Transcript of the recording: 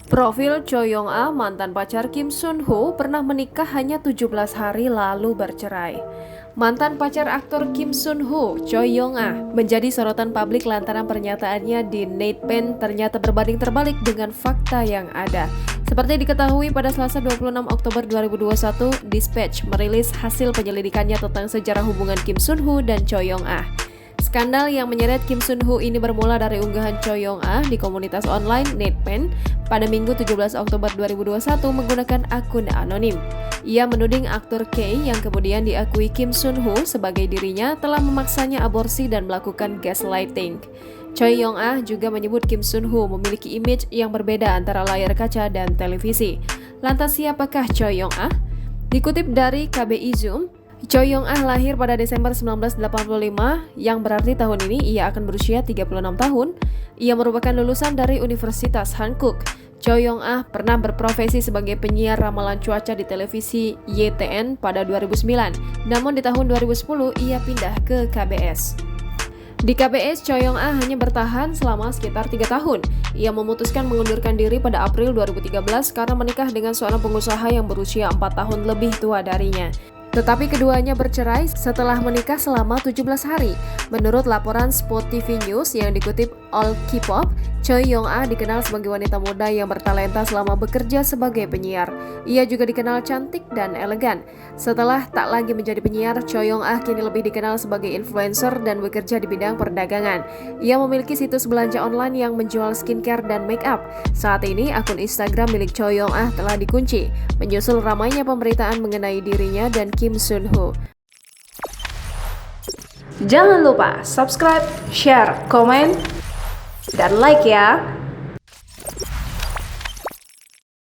Profil Choi Yong-ah, mantan pacar Kim Sun-ho, pernah menikah hanya 17 hari lalu bercerai. Mantan pacar aktor Kim Sun-ho, Choi Yong-ah, menjadi sorotan publik lantaran pernyataannya di NatePen ternyata berbanding terbalik dengan fakta yang ada. Seperti diketahui pada Selasa 26 Oktober 2021, Dispatch merilis hasil penyelidikannya tentang sejarah hubungan Kim Sun-ho dan Choi Yong-ah. Skandal yang menyeret Kim Sun-ho ini bermula dari unggahan Choi Yong-ah di komunitas online NatePen pada Minggu 17 Oktober 2021 menggunakan akun anonim. Ia menuding aktor K yang kemudian diakui Kim Sun-ho sebagai dirinya telah memaksanya aborsi dan melakukan gaslighting. Choi Yong-ah juga menyebut Kim Sun-ho memiliki image yang berbeda antara layar kaca dan televisi. Lantas siapakah Choi Yong-ah? Dikutip dari KBI Zoom, Choi Yong-ah lahir pada Desember 1985, yang berarti tahun ini ia akan berusia 36 tahun. Ia merupakan lulusan dari Universitas Hankuk. Choi Yong-ah pernah berprofesi sebagai penyiar ramalan cuaca di televisi YTN pada 2009. Namun di tahun 2010 ia pindah ke KBS. Di KBS, Choi Yong-ah hanya bertahan selama sekitar 3 tahun. Ia memutuskan mengundurkan diri pada April 2013 karena menikah dengan seorang pengusaha yang berusia 4 tahun lebih tua darinya. Tetapi keduanya bercerai setelah menikah selama 17 hari. Menurut laporan Spot TV News yang dikutip All K-pop, Choi Yong-ah dikenal sebagai wanita muda yang bertalenta selama bekerja sebagai penyiar. Ia juga dikenal cantik dan elegan. Setelah tak lagi menjadi penyiar, Choi Yong-ah kini lebih dikenal sebagai influencer dan bekerja di bidang perdagangan. Ia memiliki situs belanja online yang menjual skincare dan make up. Saat ini, akun Instagram milik Choi Yong-ah telah dikunci, menyusul ramainya pemberitaan mengenai dirinya dan Kim Sun-ho. Jangan lupa subscribe, share, komen, dan like ya!